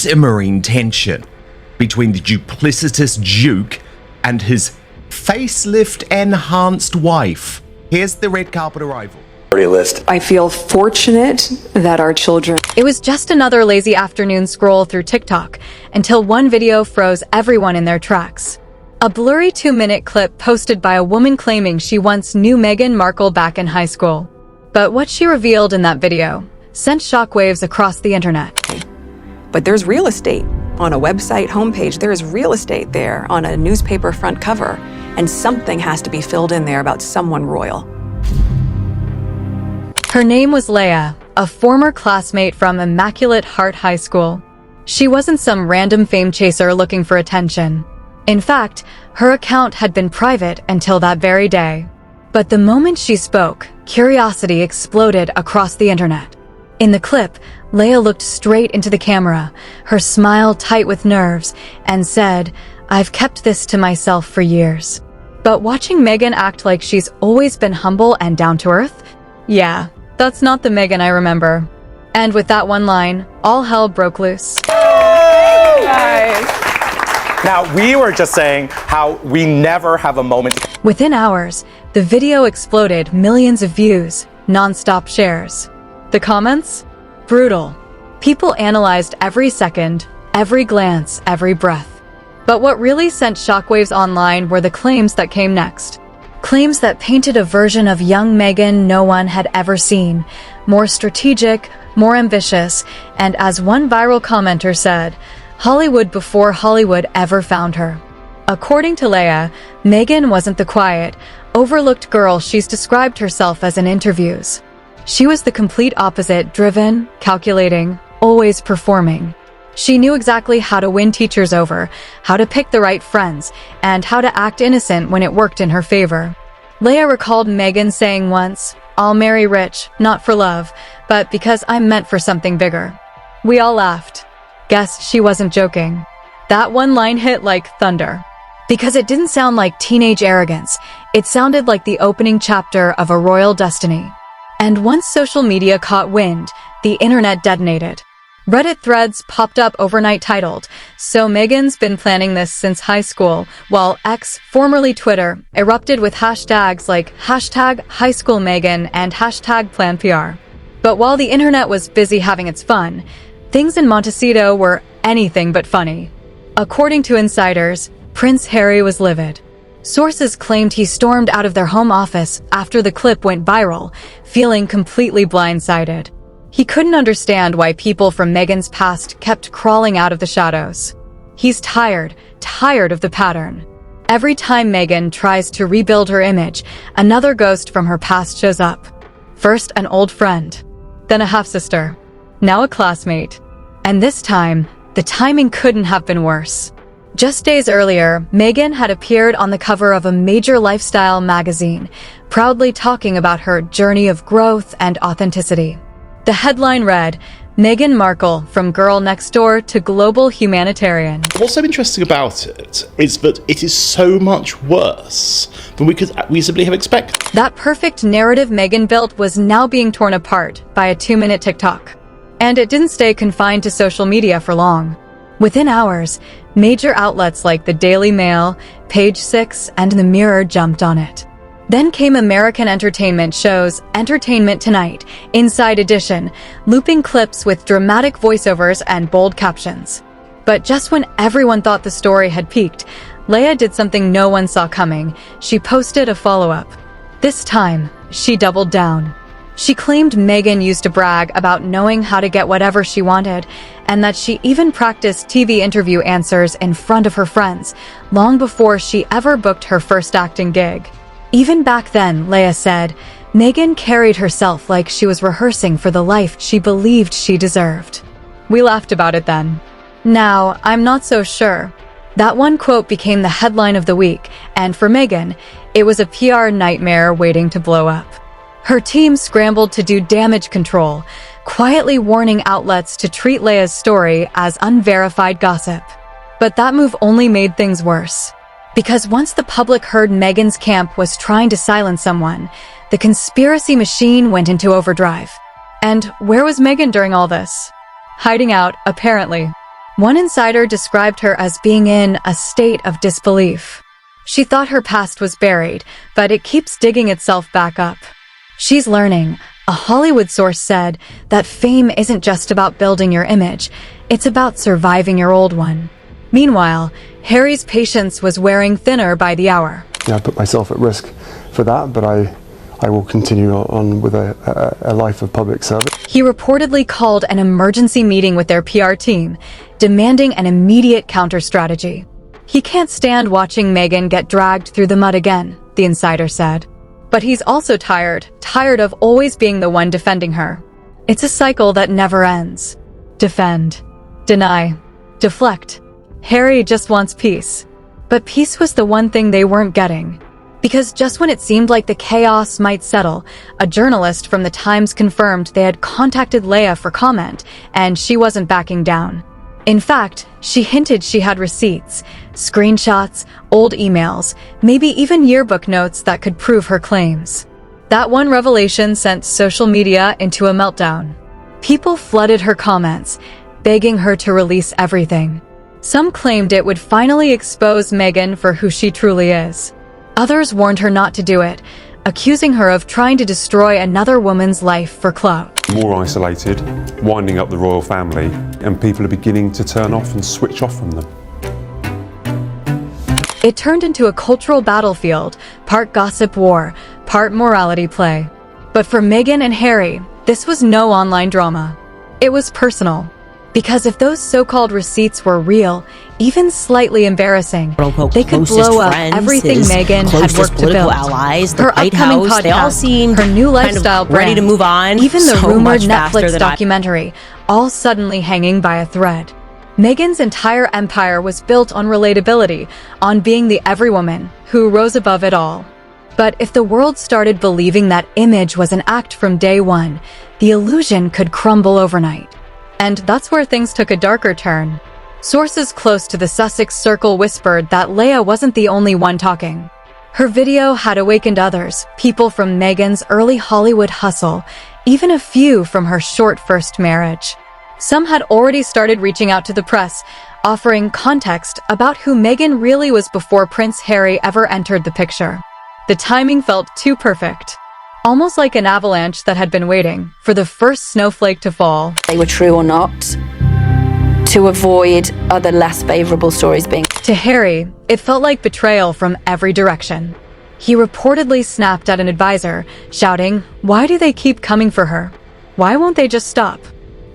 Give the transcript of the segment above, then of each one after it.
simmering tension between the duplicitous Duke and his facelift-enhanced wife. Here's the red carpet arrival. List. I feel fortunate that our children... It was just another lazy afternoon scroll through TikTok until one video froze everyone in their tracks. A blurry 2-minute clip posted by a woman claiming she once knew Meghan Markle back in high school. But what she revealed in that video sent shockwaves across the internet. But there's real estate. On a website homepage, there is real estate there on a newspaper front cover. And something has to be filled in there about someone royal. Her name was Leia, a former classmate from Immaculate Heart High School. She wasn't some random fame chaser looking for attention. In fact, her account had been private until that very day. But the moment she spoke, curiosity exploded across the internet. In the clip, Leia looked straight into the camera, her smile tight with nerves, and said, "I've kept this to myself for years." But watching Meghan act like she's always been humble and down to earth? Yeah, that's not the Meghan I remember. And with that one line, all hell broke loose. Now, we were just saying how we never have a moment. Within hours, the video exploded millions of views, non-stop shares. The comments? Brutal. People analyzed every second, every glance, every breath. But what really sent shockwaves online were the claims that came next. Claims that painted a version of young Meghan no one had ever seen, more strategic, more ambitious, and as one viral commenter said, Hollywood before Hollywood ever found her. According to Leia, Meghan wasn't the quiet, overlooked girl she's described herself as in interviews. She was the complete opposite, driven, calculating, always performing. She knew exactly how to win teachers over, how to pick the right friends, and how to act innocent when it worked in her favor. Leia recalled Meghan saying once, "I'll marry rich, not for love, but because I'm meant for something bigger." We all laughed. Guess she wasn't joking. That one line hit like thunder. Because it didn't sound like teenage arrogance, it sounded like the opening chapter of a royal destiny. And once social media caught wind, the internet detonated. Reddit threads popped up overnight titled, "So Meghan's been planning this since high school," while X, formerly Twitter, erupted with hashtags like #HighSchoolMeghan and #PlanPR. But while the internet was busy having its fun, things in Montecito were anything but funny. According to insiders, Prince Harry was livid. Sources claimed he stormed out of their home office after the clip went viral, feeling completely blindsided. He couldn't understand why people from Meghan's past kept crawling out of the shadows. He's tired of the pattern. Every time Meghan tries to rebuild her image, another ghost from her past shows up. First an old friend, then a half-sister, now a classmate. And this time, the timing couldn't have been worse. Just days earlier, Meghan had appeared on the cover of a major lifestyle magazine, proudly talking about her journey of growth and authenticity. The headline read, "Meghan Markle, from girl next door to global humanitarian." What's so interesting about it is that it is so much worse than we could reasonably have expected. That perfect narrative Meghan built was now being torn apart by a 2-minute TikTok. And it didn't stay confined to social media for long. Within hours, major outlets like the Daily Mail, Page Six, and The Mirror jumped on it. Then came American entertainment shows Entertainment Tonight, Inside Edition, looping clips with dramatic voiceovers and bold captions. But just when everyone thought the story had peaked, Leia did something no one saw coming. She posted a follow-up. This time, she doubled down. She claimed Meghan used to brag about knowing how to get whatever she wanted, and that she even practiced TV interview answers in front of her friends, long before she ever booked her first acting gig. Even back then, Leia said, Meghan carried herself like she was rehearsing for the life she believed she deserved. We laughed about it then. Now, I'm not so sure. That one quote became the headline of the week, and for Meghan, it was a PR nightmare waiting to blow up. Her team scrambled to do damage control, quietly warning outlets to treat Leia's story as unverified gossip. But that move only made things worse. Because once the public heard Meghan's camp was trying to silence someone, the conspiracy machine went into overdrive. And where was Meghan during all this? Hiding out, apparently. One insider described her as being in a state of disbelief. She thought her past was buried, but it keeps digging itself back up. She's learning. A Hollywood source said that fame isn't just about building your image, it's about surviving your old one. Meanwhile, Harry's patience was wearing thinner by the hour. I put myself at risk for that, but I will continue on with a life of public service. He reportedly called an emergency meeting with their PR team, demanding an immediate counter-strategy. He can't stand watching Meghan get dragged through the mud again, the insider said. But he's also tired of always being the one defending her. It's a cycle that never ends. Defend, deny, deflect. Harry just wants peace. But peace was the one thing they weren't getting. Because just when it seemed like the chaos might settle, a journalist from the Times confirmed they had contacted Leia for comment, and she wasn't backing down. In fact, she hinted she had receipts, screenshots, old emails, maybe even yearbook notes that could prove her claims. That one revelation sent social media into a meltdown. People flooded her comments, begging her to release everything. Some claimed it would finally expose Meghan for who she truly is. Others warned her not to do it, accusing her of trying to destroy another woman's life for clout. More isolated, winding up the royal family, and people are beginning to turn off and switch off from them. It turned into a cultural battlefield, part gossip war, part morality play. But for Meghan and Harry, this was no online drama. It was personal. Because if those so-called receipts were real, even slightly embarrassing, they could blow up everything Meghan had worked to build. Allies, Her upcoming podcast, they all seemed her new lifestyle brand, ready to move on, even the so rumored much faster Netflix than documentary, all suddenly hanging by a thread. Meghan's entire empire was built on relatability, on being the everywoman who rose above it all. But if the world started believing that image was an act from day one, the illusion could crumble overnight. And that's where things took a darker turn. Sources close to the Sussex circle whispered that Leia wasn't the only one talking. Her video had awakened others, people from Meghan's early Hollywood hustle, even a few from her short first marriage. Some had already started reaching out to the press, offering context about who Meghan really was before Prince Harry ever entered the picture. The timing felt too perfect. Almost like an avalanche that had been waiting for the first snowflake to fall. They were true or not, to avoid other less favorable stories being. To Harry, it felt like betrayal from every direction. He reportedly snapped at an advisor, shouting, "Why do they keep coming for her? Why won't they just stop?"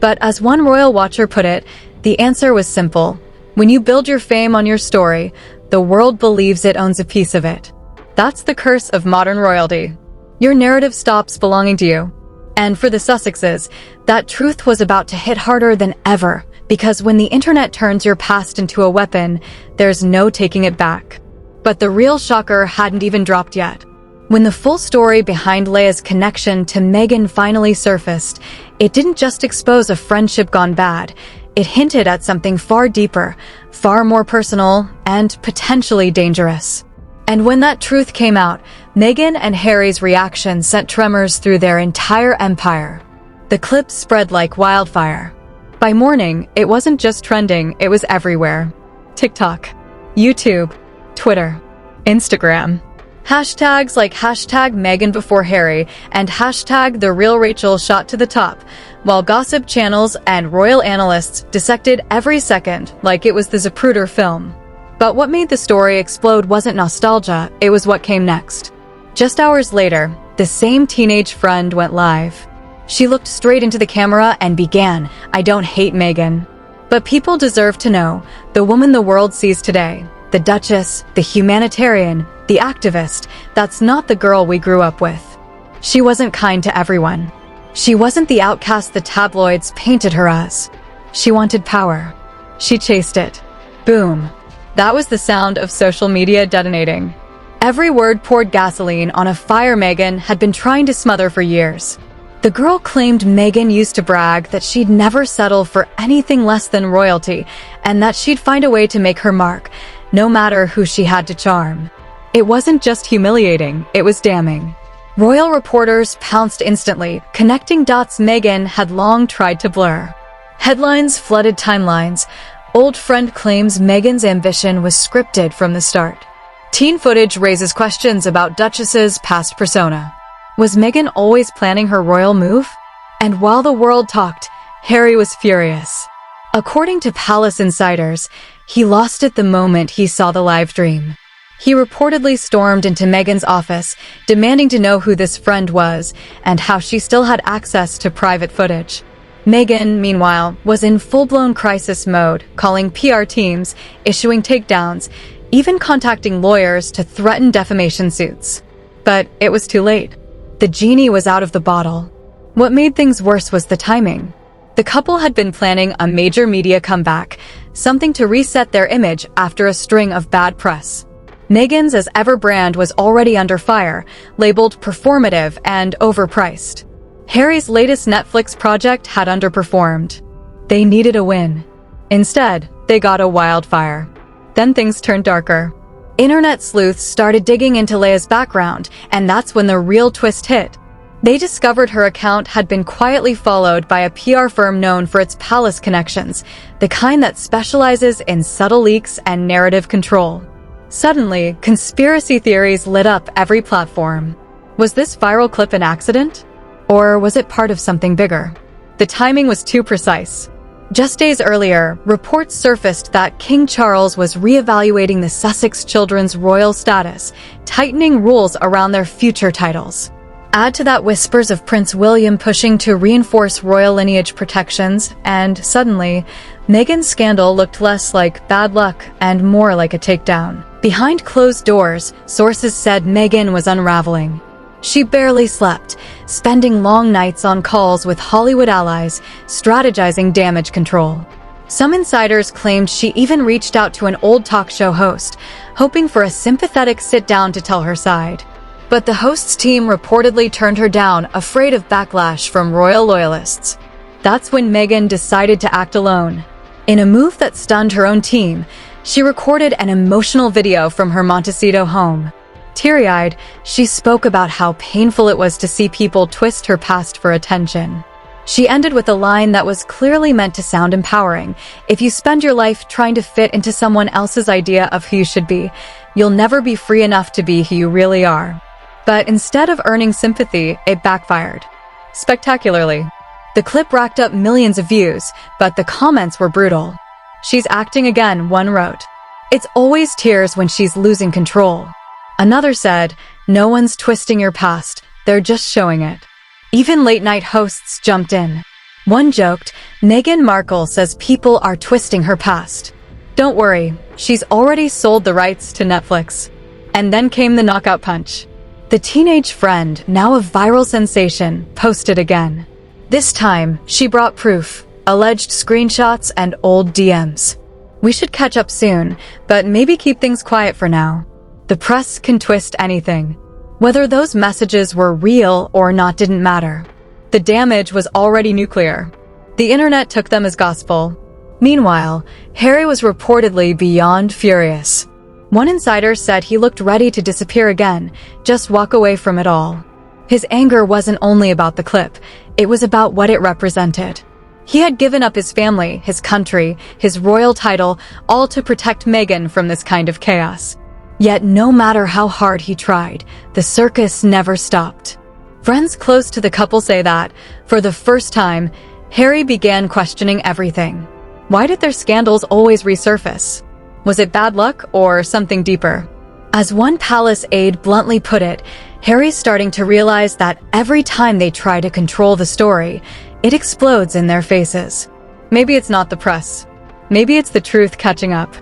But as one royal watcher put it, the answer was simple. When you build your fame on your story, the world believes it owns a piece of it. That's the curse of modern royalty. Your narrative stops belonging to you. And for the Sussexes, that truth was about to hit harder than ever, because when the internet turns your past into a weapon, there's no taking it back. But the real shocker hadn't even dropped yet. When the full story behind Leia's connection to Meghan finally surfaced, it didn't just expose a friendship gone bad. It hinted at something far deeper, far more personal, and potentially dangerous. And when that truth came out, Meghan and Harry's reaction sent tremors through their entire empire. The clips spread like wildfire. By morning, it wasn't just trending, it was everywhere. TikTok, YouTube, Twitter, Instagram. Hashtags like hashtag Meghan before Harry and hashtag the real Rachel shot to the top, while gossip channels and royal analysts dissected every second like it was the Zapruder film. But what made the story explode wasn't nostalgia, it was what came next. Just hours later, the same teenage friend went live. She looked straight into the camera and began, "I don't hate Meghan." But people deserve to know, the woman the world sees today, the Duchess, the humanitarian, the activist, that's not the girl we grew up with. She wasn't kind to everyone. She wasn't the outcast the tabloids painted her as. She wanted power. She chased it. Boom. That was the sound of social media detonating. Every word poured gasoline on a fire Meghan had been trying to smother for years. The girl claimed Meghan used to brag that she'd never settle for anything less than royalty, and that she'd find a way to make her mark, no matter who she had to charm. It wasn't just humiliating, it was damning. Royal reporters pounced instantly, connecting dots Meghan had long tried to blur. Headlines flooded timelines. Old friend claims Meghan's ambition was scripted from the start. Teen footage raises questions about Duchess's past persona. Was Meghan always planning her royal move? And while the world talked, Harry was furious. According to palace insiders, he lost it the moment he saw the live stream. He reportedly stormed into Meghan's office, demanding to know who this friend was and how she still had access to private footage. Meghan, meanwhile, was in full-blown crisis mode, calling PR teams, issuing takedowns, even contacting lawyers to threaten defamation suits. But it was too late. The genie was out of the bottle. What made things worse was the timing. The couple had been planning a major media comeback, something to reset their image after a string of bad press. Meghan's as ever brand was already under fire, labeled performative and overpriced. Harry's latest Netflix project had underperformed. They needed a win. Instead, they got a wildfire. Then things turned darker. Internet sleuths started digging into Leia's background, and that's when the real twist hit. They discovered her account had been quietly followed by a PR firm known for its palace connections, the kind that specializes in subtle leaks and narrative control. Suddenly, conspiracy theories lit up every platform. Was this viral clip an accident? Or was it part of something bigger? The timing was too precise. Just days earlier, reports surfaced that King Charles was reevaluating the Sussex children's royal status, tightening rules around their future titles. Add to that whispers of Prince William pushing to reinforce royal lineage protections, and suddenly, Meghan's scandal looked less like bad luck and more like a takedown. Behind closed doors, sources said Meghan was unraveling. She barely slept, spending long nights on calls with Hollywood allies, strategizing damage control. Some insiders claimed she even reached out to an old talk show host, hoping for a sympathetic sit-down to tell her side. But the host's team reportedly turned her down, afraid of backlash from royal loyalists. That's when Meghan decided to act alone. In a move that stunned her own team, she recorded an emotional video from her Montecito home. Teary-eyed, she spoke about how painful it was to see people twist her past for attention. She ended with a line that was clearly meant to sound empowering. If you spend your life trying to fit into someone else's idea of who you should be, you'll never be free enough to be who you really are. But instead of earning sympathy, it backfired. Spectacularly. The clip racked up millions of views, but the comments were brutal. "She's acting again," one wrote. "It's always tears when she's losing control." Another said, "No one's twisting your past, they're just showing it." Even late-night hosts jumped in. One joked, "Meghan Markle says people are twisting her past. Don't worry, she's already sold the rights to Netflix." And then came the knockout punch. The teenage friend, now a viral sensation, posted again. This time, she brought proof, alleged screenshots and old DMs. "We should catch up soon, but maybe keep things quiet for now." The press can twist anything. Whether those messages were real or not didn't matter. The damage was already nuclear. The internet took them as gospel. Meanwhile, Harry was reportedly beyond furious. One insider said he looked ready to disappear again, just walk away from it all. His anger wasn't only about the clip, it was about what it represented. He had given up his family, his country, his royal title, all to protect Meghan from this kind of chaos. Yet no matter how hard he tried, the circus never stopped. Friends close to the couple say that, for the first time, Harry began questioning everything. Why did their scandals always resurface? Was it bad luck or something deeper? As one palace aide bluntly put it, Harry's starting to realize that every time they try to control the story, it explodes in their faces. Maybe it's not the press. Maybe it's the truth catching up.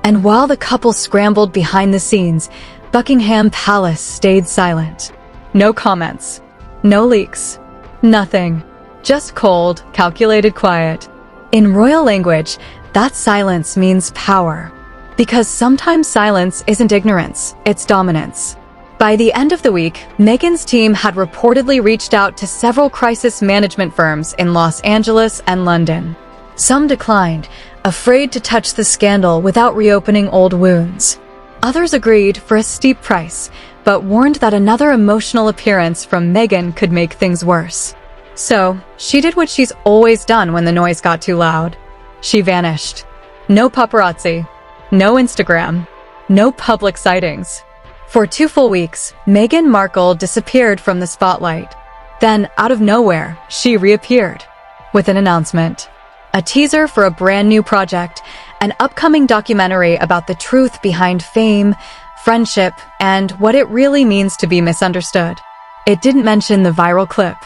And while the couple scrambled behind the scenes, Buckingham Palace stayed silent. No comments. No leaks. Nothing. Just cold, calculated quiet. In royal language, that silence means power. Because sometimes silence isn't ignorance, it's dominance. By the end of the week, Meghan's team had reportedly reached out to several crisis management firms in Los Angeles and London. Some declined, afraid to touch the scandal without reopening old wounds. Others agreed for a steep price, but warned that another emotional appearance from Meghan could make things worse. So, she did what she's always done when the noise got too loud. She vanished. No paparazzi. No Instagram. No public sightings. For 2 full weeks, Meghan Markle disappeared from the spotlight. Then, out of nowhere, she reappeared with an announcement. A teaser for a brand new project, an upcoming documentary about the truth behind fame, friendship, and what it really means to be misunderstood. It didn't mention the viral clip.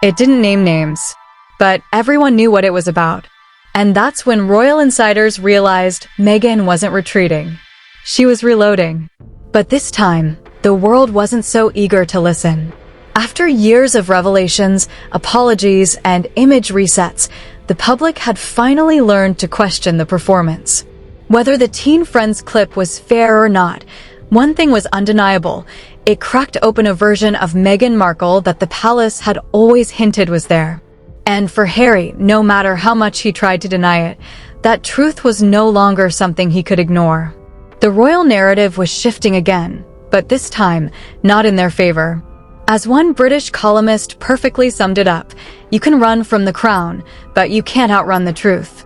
It didn't name names. But everyone knew what it was about. And that's when royal insiders realized Meghan wasn't retreating. She was reloading. But this time, the world wasn't so eager to listen. After years of revelations, apologies, and image resets, the public had finally learned to question the performance. Whether the Teen Friends clip was fair or not, one thing was undeniable. It cracked open a version of Meghan Markle that the palace had always hinted was there. And for Harry, no matter how much he tried to deny it, that truth was no longer something he could ignore. The royal narrative was shifting again, but this time, not in their favor. As one British columnist perfectly summed it up, you can run from the crown, but you can't outrun the truth.